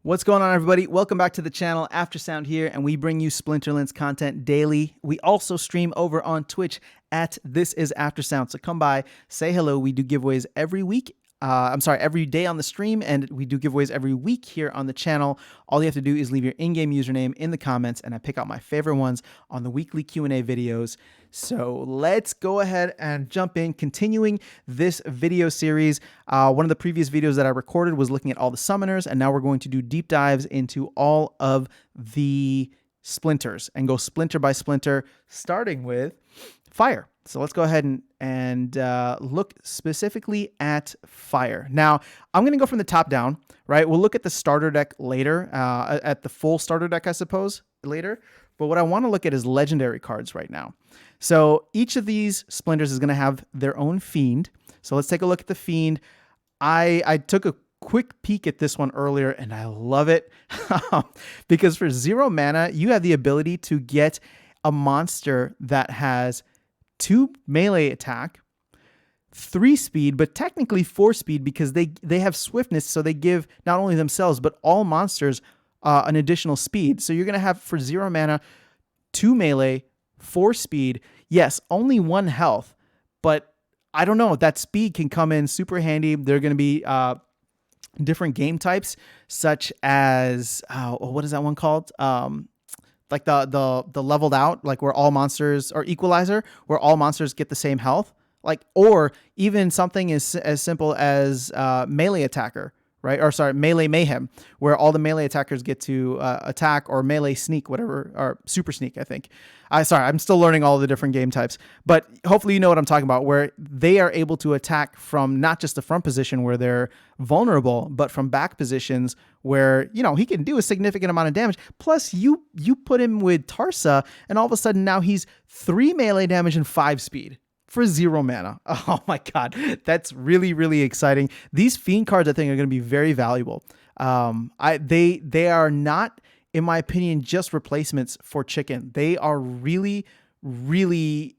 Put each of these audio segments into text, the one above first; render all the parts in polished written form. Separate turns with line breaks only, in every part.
What's going on, everybody? Welcome back to the channel. Aftersound here, and we bring you Splinterlands content daily. We also stream over on Twitch at This Is Aftersound. So come by, say hello. We do giveaways every week. Every day on the stream, and we do giveaways every week here on the channel. All you have to do is leave your in-game username in the comments, and I pick out my favorite ones on the weekly Q&A videos. So let's go ahead and jump in, continuing this video series. One of the previous videos that I recorded was looking at all the summoners, and now we're going to do deep dives into all of the splinters and go splinter by splinter, starting with fire. So let's go ahead and look specifically at fire. Now, I'm going to go from the top down, right? We'll look at the starter deck later, at the full starter deck, I suppose, later. But what I want to look at is legendary cards right now. So each of these splinters is going to have their own fiend. So let's take a look at the fiend. I took a quick peek at this one earlier, and I love it because for 0 mana, you have the ability to get a monster that has 2 melee attack, 3 speed, but technically 4 speed because they have swiftness, so they give not only themselves but all monsters an additional speed. So you're going to have for 0 mana, 2 melee, 4 speed. Yes, only 1 health, but I don't know. That speed can come in super handy. There are going to be different game types, such as what is that one called? Like the leveled out, like where all monsters, or equalizer, where all monsters get the same health, like, or even something as simple as melee attacker, right? Or sorry, melee mayhem, where all the melee attackers get to attack, or melee sneak, whatever, or super sneak, I think. I'm still learning all the different game types, but hopefully you know what I'm talking about, where they are able to attack from not just the front position where they're vulnerable, but from back positions where, you know, he can do a significant amount of damage. Plus you put him with Tarsa, and all of a sudden now he's 3 melee damage and 5 speed for 0 mana. Oh my God. That's really, really exciting. These fiend cards, I think, are going to be very valuable. They are not, in my opinion, just replacements for Chicken. They are really, really,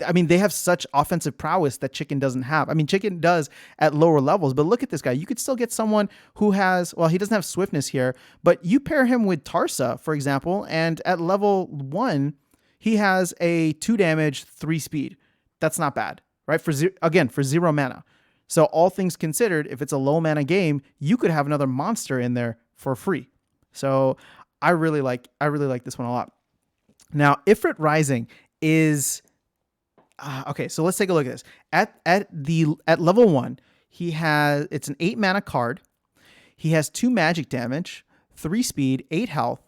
I mean, they have such offensive prowess that Chicken doesn't have. I mean, Chicken does at lower levels, but look at this guy. You could still get someone who has, well, he doesn't have swiftness here, but you pair him with Tarsa, for example, and at level 1, he has a 2 damage, 3 speed. That's not bad, right? For 0 mana. So all things considered, if it's a low mana game, you could have another monster in there for free. So I really like this one a lot. Now, Ifrit Rising is okay. So let's take a look at this. At level 1, it's an 8 mana card. He has 2 magic damage, 3 speed, 8 health,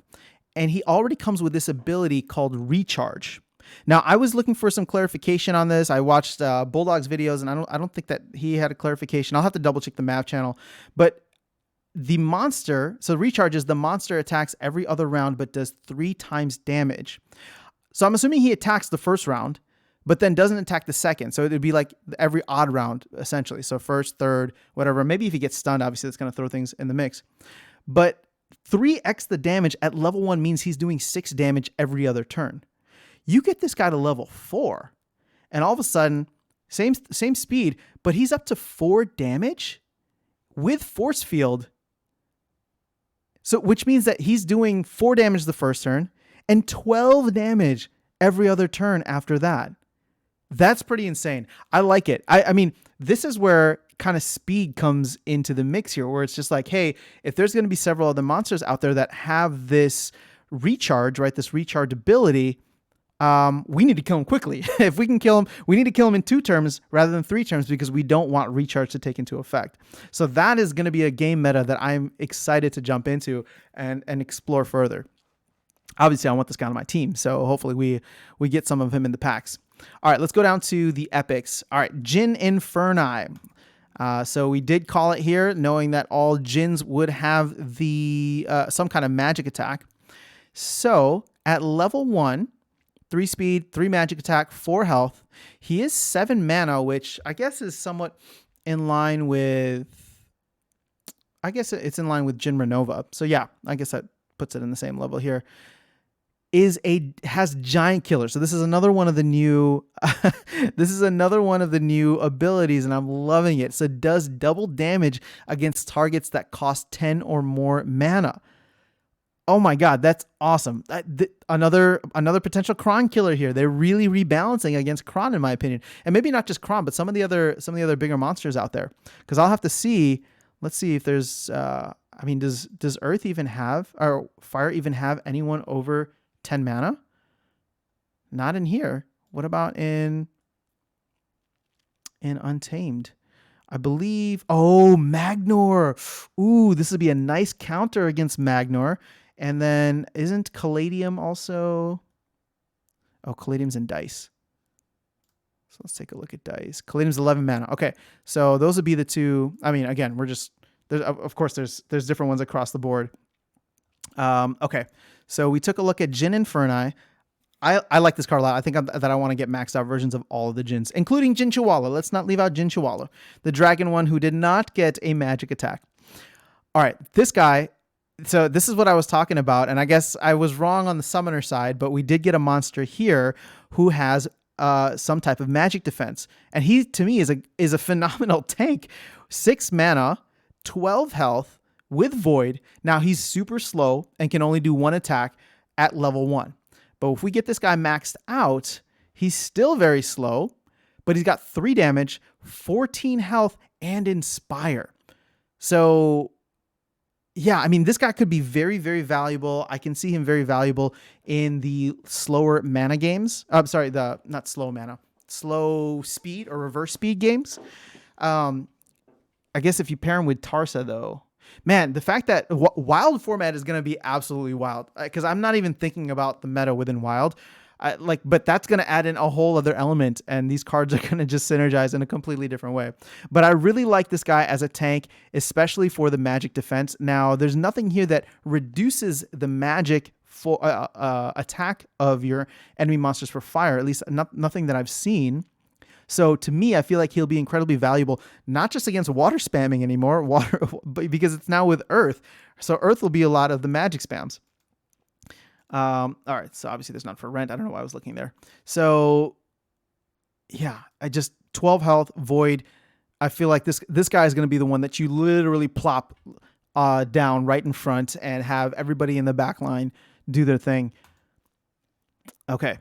and he already comes with this ability called Recharge. Now, I was looking for some clarification on this. I watched Bulldog's videos, and I don't think that he had a clarification. I'll have to double check the map channel. But the monster, so Recharge is the monster attacks every other round, but does 3 times damage. So I'm assuming he attacks the first round, but then doesn't attack the second. So it'd be like every odd round, essentially. So first, third, whatever. Maybe if he gets stunned, obviously that's going to throw things in the mix. But 3x the damage at level 1 means he's doing 6 damage every other turn. You get this guy to level 4, and all of a sudden, same speed, but he's up to 4 damage with force field. So, which means that he's doing 4 damage the first turn and 12 damage every other turn after that. That's pretty insane. I like it. I mean, this is where kind of speed comes into the mix here, where it's just like, hey, if there's going to be several other monsters out there that have this recharge, right, this recharge ability, we need to kill him quickly. If we can kill him, we need to kill him in 2 turns rather than 3 turns, because we don't want recharge to take into effect. So that is going to be a game meta that I'm excited to jump into and explore further. Obviously, I want this guy on my team, so hopefully we get some of him in the packs. All right, let's go down to the epics. All right, Jin Infernai. So we did call it here, knowing that all Jins would have the some kind of magic attack. So at level 1, 3 speed, 3 magic attack, 4 health. He is 7 mana, which I guess is somewhat in line with, it's in line with Jin Renova. So yeah, I guess that puts it in the same level here. has giant killer. So this is another one of the new this is another one of the new abilities, and I'm loving it. So it does double damage against targets that cost 10 or more mana. Oh my god, that's awesome. Another potential Kron killer here. They're really rebalancing against Kron, in my opinion. And maybe not just Kron, but some of the other bigger monsters out there. Because I'll have to see. Let's see if there's I mean, does Earth even have, or Fire even have anyone over 10 mana? Not in here. What about in Untamed? I believe, oh, Magnor. Ooh, this would be a nice counter against Magnor. And then isn't Caladium also? Oh, Caladium's in Dice. So let's take a look at Dice. Caladium's 11 mana. Okay, so those would be the two. I mean, again, we're just, of course, there's different ones across the board. Okay, so we took a look at Jin Infernai. I like this card a lot. I think that I want to get maxed out versions of all of the Jins, including Jin Chihuahua. Let's not leave out Jin Chihuahua, the dragon one who did not get a magic attack. All right, this guy. So this is what I was talking about, and I guess I was wrong on the summoner side, but we did get a monster here who has some type of magic defense, and he, to me, is a phenomenal tank. 6 mana, 12 health with Void. Now he's super slow and can only do 1 attack at level 1. But if we get this guy maxed out, he's still very slow, but he's got 3 damage, 14 health, and Inspire. So yeah, I mean, this guy could be very, very valuable. I can see him very valuable in the slower mana games. I'm sorry, not slow mana, slow speed or reverse speed games. I guess if you pair him with Tarsa, though, man, the fact that wild format is going to be absolutely wild, because I'm not even thinking about the meta within wild. But that's going to add in a whole other element, and these cards are going to just synergize in a completely different way. But I really like this guy as a tank, especially for the magic defense. Now, there's nothing here that reduces the magic for attack of your enemy monsters for fire, at least nothing that I've seen. So to me, I feel like he'll be incredibly valuable, not just against water spamming anymore, because it's now with Earth. So Earth will be a lot of the magic spams. All right, so obviously there's none for rent. I don't know why I was looking there. So yeah, 12 health, Void. I feel like this guy is going to be the one that you literally plop down right in front and have everybody in the back line do their thing. Okay,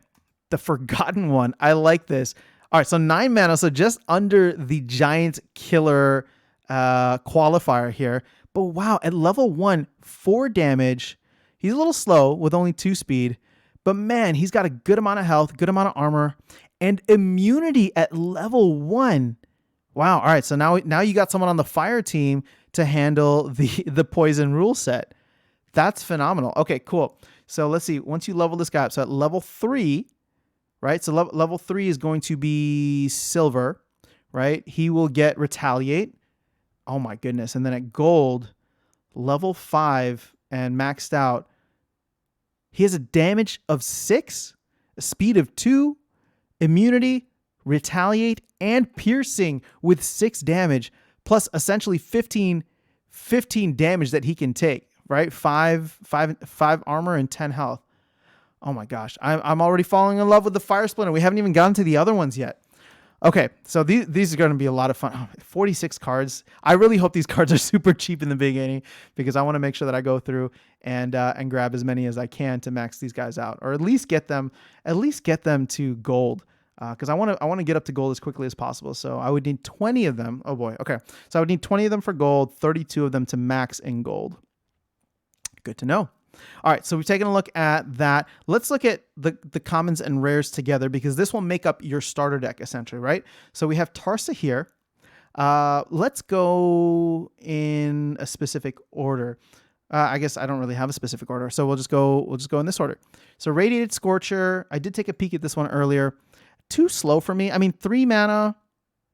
the Forgotten One. I like this. All right, so 9 mana, so just under the giant killer qualifier here. But wow, at level 1, 4 damage. He's a little slow with only 2 speed, but man, he's got a good amount of health, good amount of armor, and immunity at level 1. Wow. All right. So now you got someone on the fire team to handle the poison rule set. That's phenomenal. Okay, cool. So let's see. Once you level this guy up, so at level 3, right? So level 3 is going to be silver, right? He will get retaliate. Oh my goodness. And then at gold, level 5 and maxed out, he has a damage of 6, a speed of 2, immunity, retaliate, and piercing with 6 damage, plus essentially 15 damage that he can take, right? 5 armor and 10 health. Oh my gosh, I'm already falling in love with the Fire Splinter. We haven't even gotten to the other ones yet. Okay, so these are going to be a lot of fun. Oh, 46 cards. I really hope these cards are super cheap in the beginning, because I want to make sure that I go through and grab as many as I can to max these guys out, or at least get them to gold, because I want to get up to gold as quickly as possible. So I would need 20 of them. Oh boy. Okay, so I would need 20 of them for gold, 32 of them to max in gold. Good to know. All right, so we've taken a look at that. Let's look at the commons and rares together, because this will make up your starter deck essentially, right? So we have Tarsa here. Let's go in a specific order. I guess I don't really have a specific order, so we'll just go in this order. So Radiated Scorcher, I did take a peek at this one earlier. Too slow for me. I mean, 3 mana.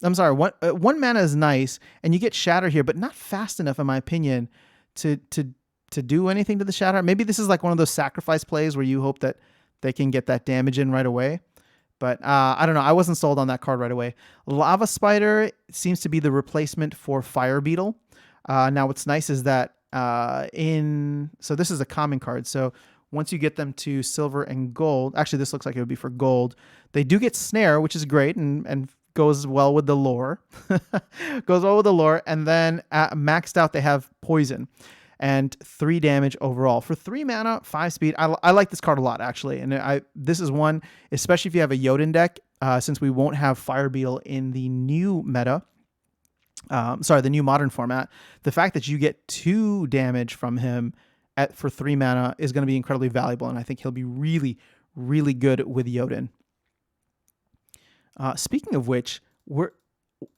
I'm sorry, one mana is nice, and you get Shatter here, but not fast enough, in my opinion, to do anything to the Shatter. Maybe this is like one of those sacrifice plays where you hope that they can get that damage in right away. But I don't know. I wasn't sold on that card right away. Lava Spider seems to be the replacement for Fire Beetle. Now, what's nice is that so this is a common card. So once you get them to silver and gold, actually this looks like it would be for gold, they do get snare, which is great and goes well with the lore. Goes well with the lore. And then maxed out, they have poison and 3 damage overall. For 3 mana, 5 speed, I like this card a lot, actually. And this is one, especially if you have a Jotun deck, since we won't have Fire Beetle in the new meta, the new modern format, the fact that you get 2 damage from him for 3 mana is going to be incredibly valuable, and I think he'll be really, really good with Jotun. Speaking of which,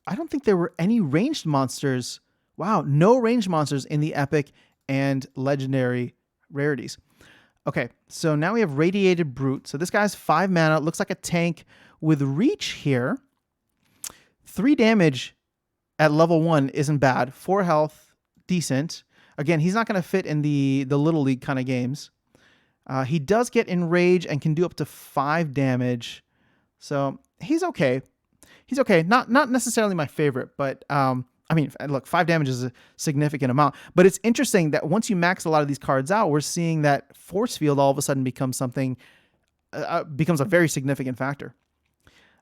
I don't think there were any ranged monsters. Wow, no ranged monsters in the epic and legendary rarities. Okay, so now we have Radiated Brute. So this guy's 5 mana, looks like a tank with reach here. 3 damage at level 1 isn't bad. 4 health, decent. Again, he's not going to fit in the Little League kind of games. He does get Enrage and can do up to 5 damage. So he's okay. He's okay. Not necessarily my favorite, but I mean, look, 5 damage is a significant amount. But it's interesting that once you max a lot of these cards out, we're seeing that Force Field all of a sudden becomes something, becomes a very significant factor.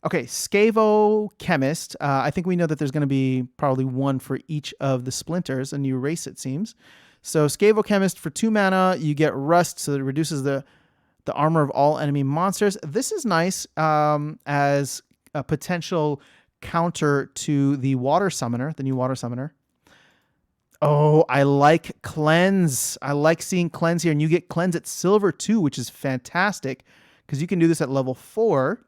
Okay, Scavochemist. I think we know that there's going to be probably one for each of the Splinters, a new race it seems. So Scavochemist for 2 mana, you get Rust, so it reduces the armor of all enemy monsters. This is nice as a potential counter to the Water Summoner, the new Water Summoner. Oh, I like Cleanse. I like seeing Cleanse here, and you get Cleanse at silver too, which is fantastic because you can do this at level 4.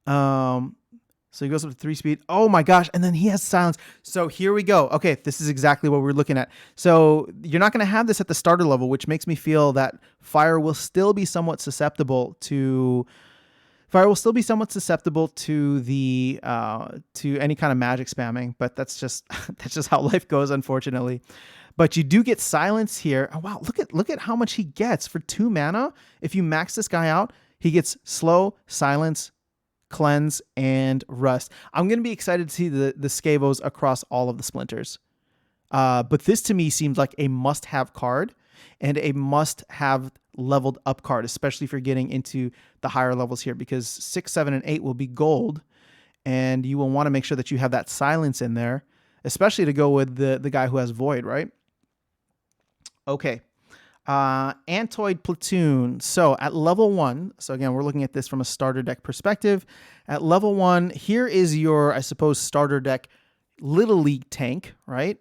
So he goes up to 3 speed. Oh my gosh. And then he has silence. So here we go. Okay. This is exactly what we're looking at. So you're not going to have this at the starter level, which makes me feel that fire will still be somewhat susceptible to the, to any kind of magic spamming, but that's just how life goes, unfortunately. But you do get silence here. Oh, wow. Look at how much he gets for 2 mana. If you max this guy out, he gets slow, silence, Cleanse, and Rust. I'm going to be excited to see the Scavos across all of the Splinters. But this to me seems like a must-have card and a must-have leveled up card, especially if you're getting into the higher levels here, because 6, 7, and 8 will be gold, and you will want to make sure that you have that silence in there, especially to go with the guy who has Void, right? Okay. Antoid Platoon. So at level 1, so again, we're looking at this from a starter deck perspective. At level 1, here is your, I suppose, starter deck Little League tank, right?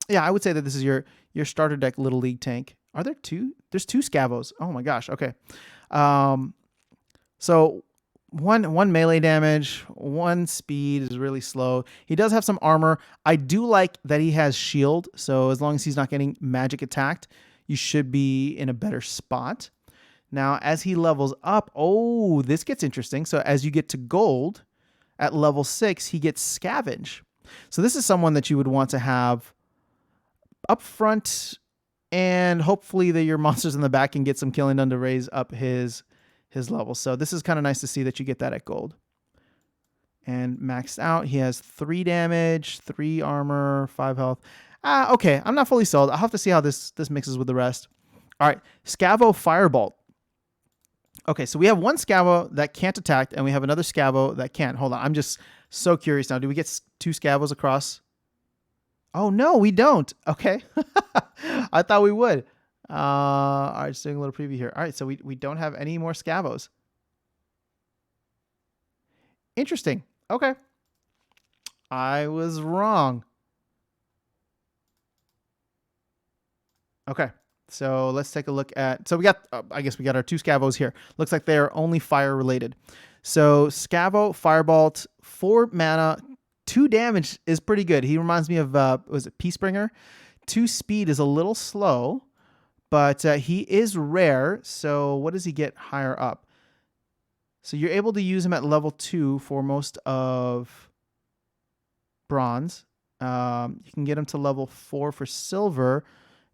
Yeah, I would say that this is your starter deck Little League tank. Are there 2? There's 2 Scavos. Oh my gosh. Okay. So one melee damage, 1 speed is really slow. He does have some armor. I do like that he has shield. So as long as he's not getting magic attacked, you should be in a better spot. Now, as he levels up, oh, this gets interesting. So as you get to gold at level 6, he gets Scavenge. So this is someone that you would want to have up front, and hopefully that your monsters in the back can get some killing done to raise up his level. So this is kind of nice to see that you get that at gold. And maxed out, he has 3 damage, 3 armor, 5 health. Okay, I'm not fully sold. I'll have to see how this mixes with the rest. All right, Scavo Firebolt. Okay, so we have one Scavo that can't attack, and we have another Scavo that can. Hold on, I'm just so curious now. Do we get 2 Scavos across? Oh, no, we don't. Okay. I thought we would. All right, just doing a little preview here. All right, so we don't have any more Scavos. Interesting. Okay. I was wrong. Okay, so let's take a look at... So we got, I guess we got our 2 Scavos here. Looks like they're only fire related. So Scavo, Firebolt, 4 mana, 2 damage is pretty good. He reminds me of, was it Peacebringer? 2 speed is a little slow, but he is rare. So what does he get higher up? So you're able to use him at level 2 for most of bronze. You can get him to level 4 for silver.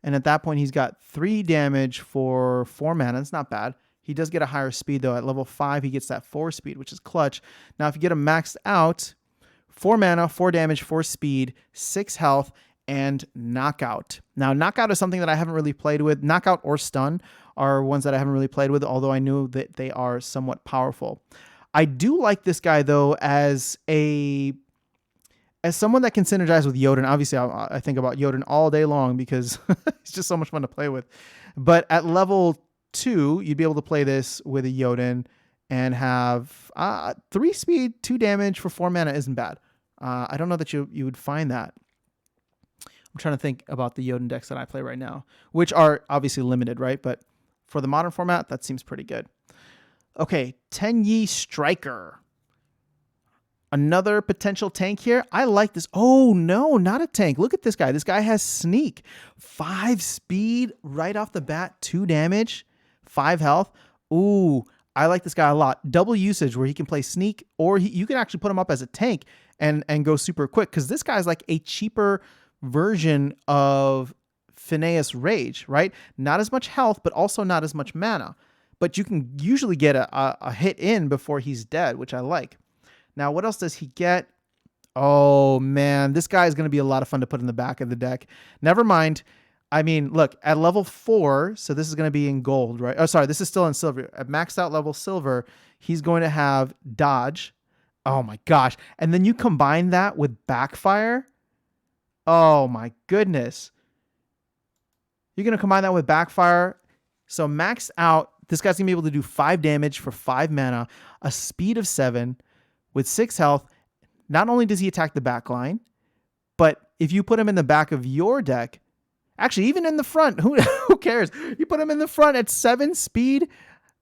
And at that point, he's got 3 damage for 4 mana. It's not bad. He does get a higher speed, though. At level 5, he gets that 4 speed, which is clutch. Now, if you get him maxed out, 4 mana, 4 damage, 4 speed, 6 health, and Knockout. Now, Knockout is something that I haven't really played with. Knockout or Stun are ones that I haven't really played with, although I knew that they are somewhat powerful. I do like this guy, though, as someone that can synergize with Jotun. Obviously, I think about Jotun all day long because it's just so much fun to play with. But at level 2, you'd be able to play this with a Jotun and have 3 speed, 2 damage for 4 mana isn't bad. I don't know that you would find that. I'm trying to think about the Jotun decks that I play right now, which are obviously limited, right? But for the modern format, that seems pretty good. Okay, Tenyi Striker. Another potential tank here. I like this. Oh, no, not a tank. Look at this guy. This guy has Sneak. 5 speed right off the bat, 2 damage, 5 health. Ooh, I like this guy a lot. Double usage where he can play Sneak, or you can actually put him up as a tank and go super quick, because this guy's like a cheaper version of Phineas Rage, right? Not as much health, but also not as much mana. But you can usually get a hit in before he's dead, which I like. Now, what else does he get? Oh, man, this guy is going to be a lot of fun to put in the back of the deck. Never mind. I mean, look, at level 4, so this is going to be in gold, right? Oh, sorry, this is still in silver. At maxed out level silver, he's going to have dodge. Oh, my gosh. And then you combine that with backfire. Oh, my goodness. You're going to combine that with backfire. So maxed out, this guy's going to be able to do 5 damage for 5 mana, a speed of 7 with 6 health. Not only does he attack the back line, but if you put him in the back of your deck, actually even in the front, who cares? You put him in the front at 7 speed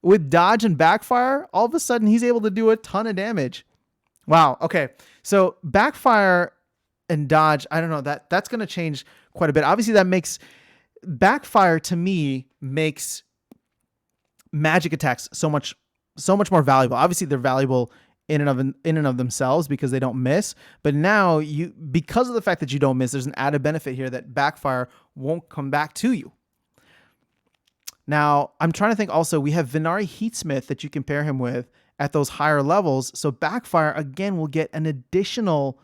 with dodge and backfire, all of a sudden he's able to do a ton of damage. Wow. Okay. So backfire and dodge, I don't know, that's going to change quite a bit. Obviously that makes backfire, to me, makes magic attacks so much more valuable. Obviously they're valuable in and of themselves because they don't miss, but now because of the fact that you don't miss, there's an added benefit here that backfire won't come back to you. Now, I'm trying to think also, we have Venari Heatsmith that you can pair him with at those higher levels. So backfire, again, will get an additional,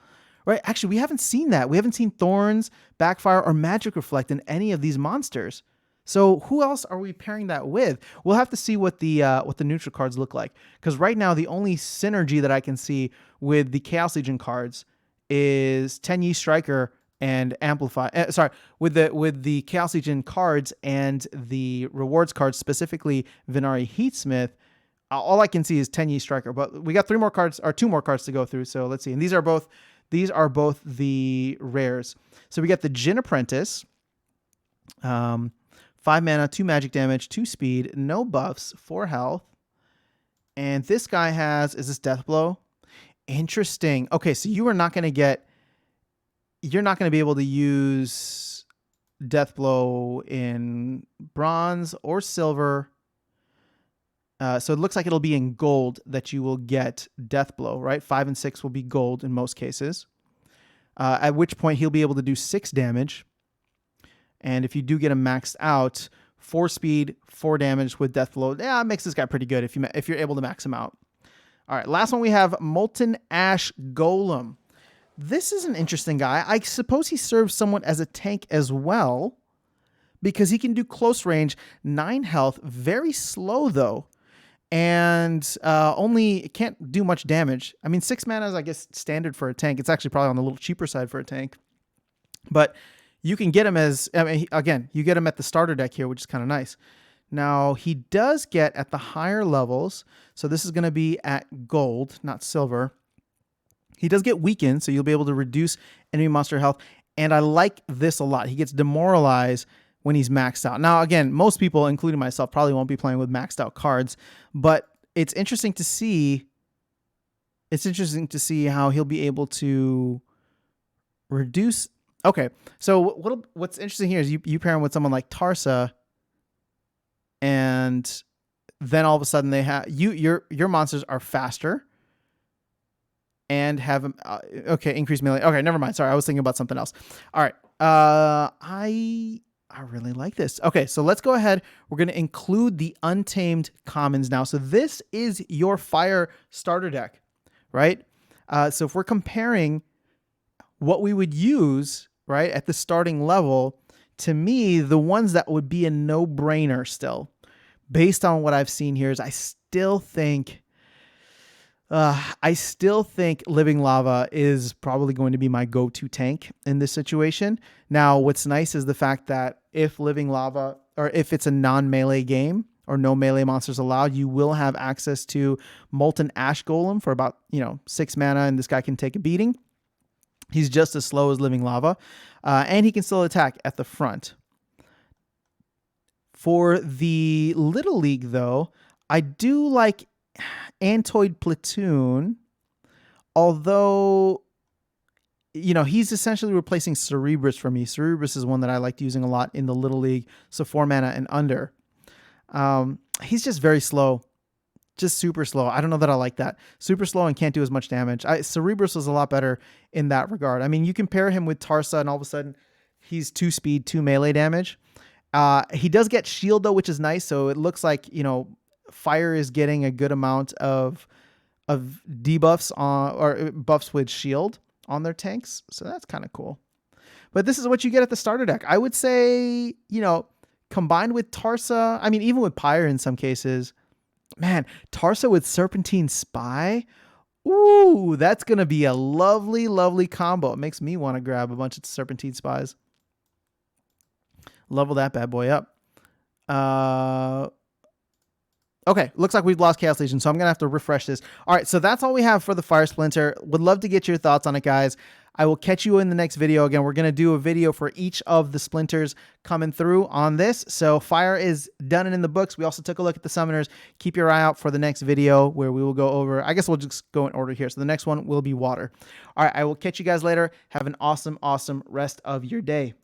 right? Actually, we haven't seen that. We haven't seen Thorns, backfire, or Magic Reflect in any of these monsters. So who else are we pairing that with? We'll have to see what the neutral cards look like. Because right now, the only synergy that I can see with the Chaos Legion cards is Tenyi Striker and Amplify. With the Chaos Legion cards and the rewards cards, specifically Venari Heatsmith, all I can see is Tenyi Striker. But we got 2 more cards to go through. So let's see. And these are both the rares. So we got the Jin Apprentice. 5 mana, 2 magic damage, 2 speed, no buffs, 4 health. And this guy is this Death Blow? Interesting. Okay, so you're not going to be able to use Death Blow in bronze or silver. So it looks like it'll be in gold that you will get Death Blow, right? 5 and 6 will be gold in most cases. At which point he'll be able to do 6 damage. And if you do get him maxed out, 4 speed, 4 damage with Death Blow, it makes this guy pretty good if you're able to max him out. All right, last one we have Molten Ash Golem. This is an interesting guy. I suppose he serves somewhat as a tank as well, because he can do close range, 9 health, very slow though, and only can't do much damage. I mean, 6 mana is, I guess, standard for a tank. It's actually probably on the little cheaper side for a tank, but you can get him you get him at the starter deck here, which is kind of nice. Now, he does get at the higher levels, so this is going to be at gold, not silver. He does get weakened, so you'll be able to reduce enemy monster health, and I like this a lot. He gets demoralized when he's maxed out. Now, again, most people, including myself, probably won't be playing with maxed out cards, but it's interesting to see. It's interesting to see how he'll be able to reduce. Okay, so what's interesting here is you pair him with someone like Tarsa, and then all of a sudden they have your monsters are faster and have increased melee. Okay, never mind. Sorry, I was thinking about something else. All right, I really like this. Okay, so let's go ahead. We're going to include the Untamed Commons now. So this is your fire starter deck, right? So if we're comparing what we would use right, at the starting level, to me, the ones that would be a no-brainer still, based on what I've seen here, is I still think Living Lava is probably going to be my go-to tank in this situation. Now, what's nice is the fact that if Living Lava, or if it's a non-melee game or no melee monsters allowed, you will have access to Molten Ash Golem for about 6 mana, and this guy can take a beating. He's just as slow as Living Lava, and he can still attack at the front. For the Little League, though, I do like Antoid Platoon, although he's essentially replacing Cerebrus for me. Cerebrus is one that I liked using a lot in the Little League, so 4 mana and under. He's just very slow, just super slow. I don't know that I like that. Super slow and can't do as much damage. Cerebrus was a lot better in that regard. I mean, you compare him with Tarsa and all of a sudden he's 2 speed, 2 melee damage. He does get shield though, which is nice. So it looks like, Fire is getting a good amount of debuffs or buffs with shield on their tanks. So that's kind of cool. But this is what you get at the starter deck. I would say, combined with Tarsa, I mean, even with Pyre in some cases, man, Tarsa with Serpentine Spy. Ooh, that's going to be a lovely, lovely combo. It makes me want to grab a bunch of Serpentine Spies. Level that bad boy up. Okay, looks like we've lost Chaos Legion, so I'm going to have to refresh this. All right, so that's all we have for the Fire Splinter. Would love to get your thoughts on it, guys. I will catch you in the next video. Again, we're going to do a video for each of the Splinters coming through on this. So Fire is done and in the books. We also took a look at the Summoners. Keep your eye out for the next video where we will go over, I guess we'll just go in order here. So the next one will be Water. All right, I will catch you guys later. Have an awesome, awesome rest of your day.